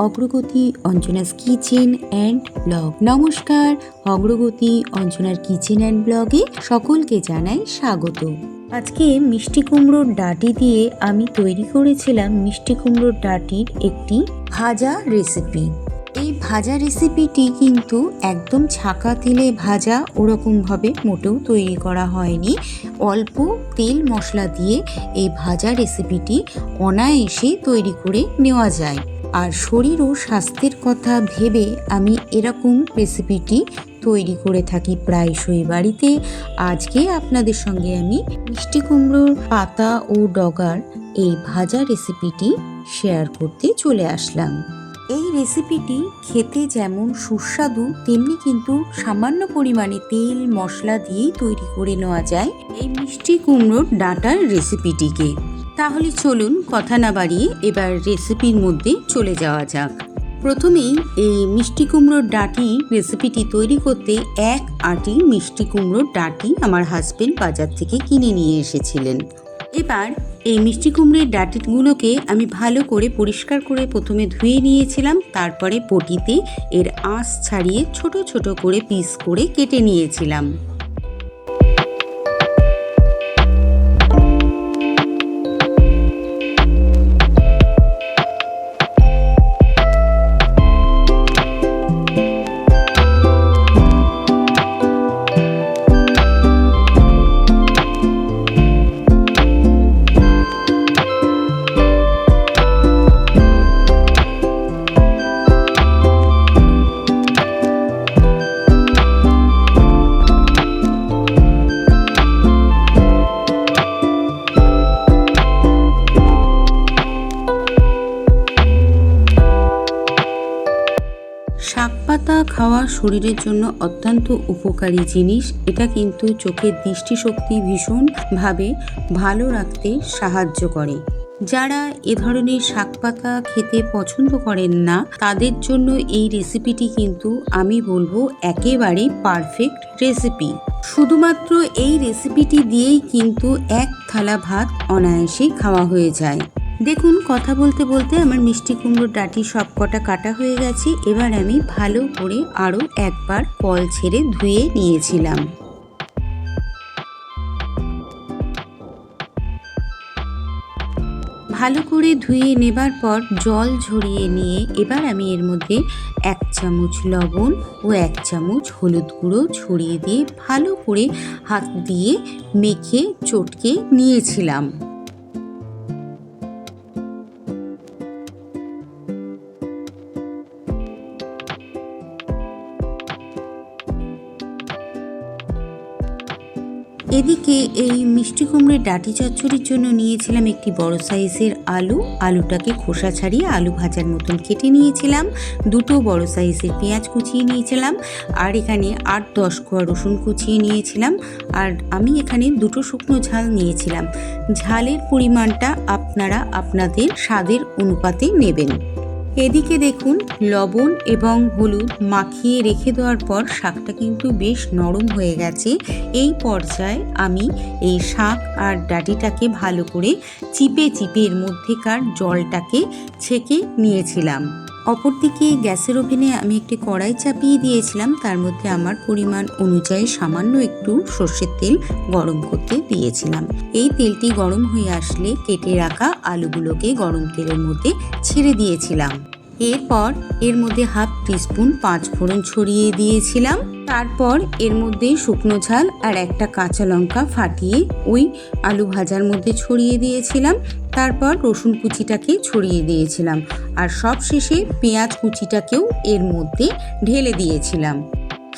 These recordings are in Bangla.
অগ্রগতি অঞ্জনাস কিচেন অ্যান্ড ব্লগ। নমস্কার, অগ্রগতি অঞ্জনার কিচেন অ্যান্ড ব্লগে সকলকে জানাই স্বাগত। আজকে মিষ্টি কুমড়োর ডাঁটি দিয়ে আমি তৈরি করেছিলাম মিষ্টি কুমড়োর ডাঁটির একটি ভাজা রেসিপি। এই ভাজা রেসিপিটি কিন্তু একদম ছাকা তেলে ভাজা ওরকমভাবে মোটেও তৈরি করা হয়নি। অল্প তেল মশলা দিয়ে এই ভাজা রেসিপিটি অনায়াসে তৈরি করে নেওয়া যায়। আর শরীর ও স্বাস্থ্যের কথা ভেবে আমি এরকম রেসিপিটি তৈরি করে থাকি প্রায়শই বাড়িতে। আজকে আপনাদের সঙ্গে আমি মিষ্টি কুমড়োর পাতা ও ডগার এই ভাজা রেসিপিটি শেয়ার করতে চলে আসলাম। এই রেসিপিটি খেতে যেমন সুস্বাদু তেমনি কিন্তু সামান্য পরিমাণে তেল মশলা দিয়েই তৈরি করে নেওয়া যায় এই মিষ্টি কুমড়োর ডাঁটার রেসিপিটিকে। তাহলে চলুন কথা না বাড়িয়ে এবার রেসিপির মধ্যে চলে যাওয়া যাক। প্রথমেই এই মিষ্টি কুমড়োর ডাঁটি রেসিপিটি তৈরি করতে এক আঁটি মিষ্টি কুমড়োর ডাঁটি আমার হাজবেন্ড বাজার থেকে কিনে নিয়ে এসেছিলেন। এবার এই মিষ্টি কুমড়োর ডাঁটিগুলোকে আমি ভালো করে পরিষ্কার করে প্রথমে ধুয়ে নিয়েছিলাম। তারপরে বটিতে এর আঁশ ছাড়িয়ে ছোট ছোট করে পিস করে কেটে নিয়েছিলাম। শাক পাতা খাওয়া শরীরের জন্য অত্যন্ত উপকারী জিনিস। এটা কিন্তু চোখের দৃষ্টিশক্তি ভীষণভাবে ভালো রাখতে সাহায্য করে। যারা এ ধরনের শাক পাতা খেতে পছন্দ করেন না তাদের জন্য এই রেসিপিটি কিন্তু আমি বলবো একেবারে পারফেক্ট রেসিপি। শুধুমাত্র এই রেসিপিটি দিয়েই কিন্তু এক থালা ভাত অনায়াসে খাওয়া হয়ে যায়। দেখুন, কথা বলতে বলতে আমার মিষ্টি কুমড়োর ডাঁটি সব কটা কাটা হয়ে গেছে। এবার আমি ভালো করে আরও একবার কল ছেড়ে ধুয়ে নিয়েছিলাম। ভালো করে ধুয়ে নেবার পর জল ঝরিয়ে নিয়ে এবার আমি এর মধ্যে 1 চামচ লবণ ও 1 চামচ হলুদ গুঁড়ো ছড়িয়ে দিয়ে ভালো করে হাত দিয়ে মেখে চটকে নিয়েছিলাম। এদিকে এই মিষ্টি কুমড়োর ডাঁটি চচ্চড়ির জন্য নিয়েছিলাম একটি বড় সাইজের আলু। আলুটাকে খোসা ছাড়িয়ে আলু ভাজার মতন কেটে নিয়েছিলাম। 2টো বড় সাইজের পেঁয়াজ কুচিয়ে নিয়েছিলাম। আর এখানে 8-10 কোয়া রসুন কুচিয়ে নিয়েছিলাম। আর আমি এখানে 2টো শুকনো ঝাল নিয়েছিলাম। ঝালের পরিমাণটা আপনারা আপনাদের স্বাদের অনুপাতে নেবেন। এদিকে দেখুন, লবণ এবং হলুদ মাখিয়ে রেখে দেওয়ার পর শাকটা কিন্তু বেশ নরম হয়ে গেছে। এই পর্যায়ে আমি এই শাক আর ডাঁটিটাকে ভালো করে চিপে চিপে এর মধ্যেকার জলটাকে ছেঁকে নিয়েছিলাম। অপরদিকে গ্যাসের ওভেনে আমি একটি কড়াই চাপিয়ে দিয়েছিলাম। তার মধ্যে আমার পরিমাণ অনুযায়ী সামান্য একটু সর্ষের তেল গরম করতে দিয়েছিলাম। এই তেলটি গরম হয়ে আসলে কেটে রাখা আলুগুলোকে গরম তেলের মধ্যে ছেড়ে দিয়েছিলাম। এরপর এর মধ্যে 1/2 টিস্পুন 5 ফোড়ন ছড়িয়ে দিয়েছিলাম। তারপর এর মধ্যে শুকনো ঝাল আর একটা কাঁচা লঙ্কা ফাটিয়ে ওই আলু ভাজার মধ্যে ছড়িয়ে দিয়েছিলাম। তারপর রসুন কুচিটাকে ছড়িয়ে দিয়েছিলাম আর সব শেষে পেঁয়াজ কুচিটাকেও এর মধ্যে ঢেলে দিয়েছিলাম।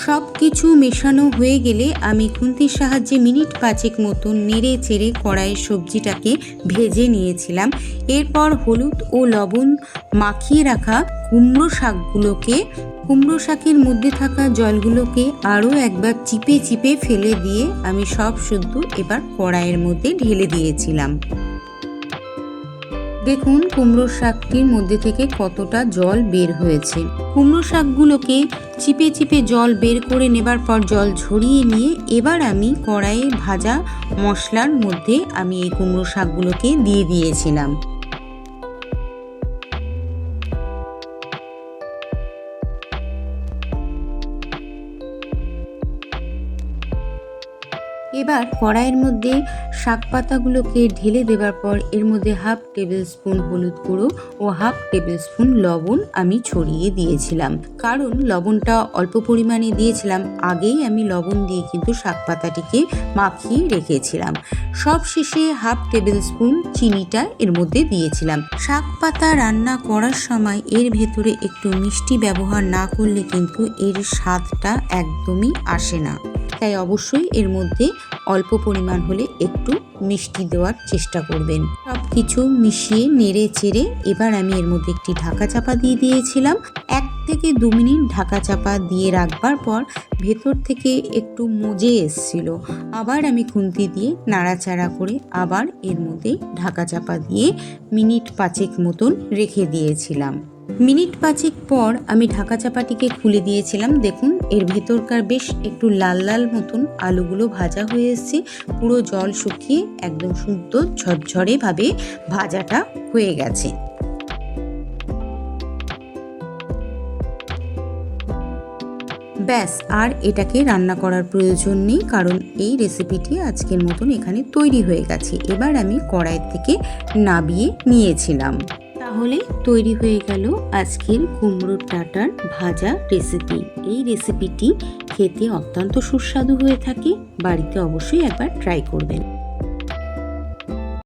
সব কিছু মেশানো হয়ে গেলে আমি খুন্তির সাহায্যে মিনিট 5 মতন নেড়ে চেড়ে কড়াইয়ের সবজিটাকে ভেজে নিয়েছিলাম। এরপর হলুদ ও লবণ মাখিয়ে রাখা কুমড়ো শাকের মধ্যে থাকা জলগুলোকে আরও একবার চিপে চিপে ফেলে দিয়ে আমি সব শুদ্ধ এবার কড়াইয়ের মধ্যে ঢেলে দিয়েছিলাম। দেখুন কুমড়ো শাকটির মধ্যে থেকে কতটা জল বের হয়েছে। কুমড়ো শাকগুলোকে চিপে চিপে জল বের করে নেবার পর জল ঝরিয়ে নিয়ে এবার আমি কড়াইয়ে ভাজা মশলার মধ্যে আমি এই কুমড়ো শাকগুলোকে দিয়ে দিয়েছিলাম। এবার কড়াইয়ের মধ্যে শাক পাতাগুলোকে ঢেলে দেওয়ার পর এর মধ্যে 1/2 টেবিল স্পুন হলুদ গুঁড়ো ও 1/2 টেবিল স্পুন লবণ আমি ছড়িয়ে দিয়েছিলাম, কারণ লবণটা অল্প পরিমাণে দিয়েছিলাম। আগেই আমি লবণ দিয়ে কিন্তু শাক পাতাটিকে মাখিয়ে রেখেছিলাম। সব শেষে 1/2 টেবিল স্পুন চিনিটা এর মধ্যে দিয়েছিলাম। শাক পাতা রান্না করার সময় এর ভেতরে একটু মিষ্টি ব্যবহার না করলে কিন্তু এর স্বাদটা একদমই আসে না, তাই অবশ্যই এর মধ্যে অল্প পরিমাণ হলে একটু মিষ্টি দেওয়ার চেষ্টা করবেন। সব কিছু মিশিয়ে নেড়ে চেড়ে এবার আমি এর মধ্যে একটি ঢাকা চাপা দিয়ে দিয়েছিলাম। 1 থেকে 2 মিনিট ঢাকা চাপা দিয়ে রাখবার পর ভেতর থেকে একটু মজে এসছিল। আবার আমি খুন্তি দিয়ে নাড়াচাড়া করে আবার এর মধ্যে ঢাকা চাপা দিয়ে মিনিট 5 মতন রেখে দিয়েছিলাম। মিনিট 5 পর আমি ঢাকা চাপাটিকে খুলে দিয়েছিলাম। দেখুন এর ভেতরকার বেশ একটু লাল লাল মতন আলুগুলো ভাজা হয়ে এসছে। পুরো জল শুকিয়ে একদম শুদ্ধ ঝরঝরে ভাবে ভাজাটা হয়ে গেছে। ব্যাস, আর এটাকে রান্না করার প্রয়োজন নেই, কারণ এই রেসিপিটি আজকের মতন এখানে তৈরি হয়ে গেছে। এবার আমি কড়াই থেকে নামিয়ে নিয়েছিলাম। তাহলে তৈরি হয়ে গেল আজকের কুমড়োর ডাঁটার ভাজা রেসিপি। এই রেসিপিটি খেতে অত্যন্ত সুস্বাদু হয়ে থাকে, বাড়িতে অবশ্যই একবার ট্রাই করবেন।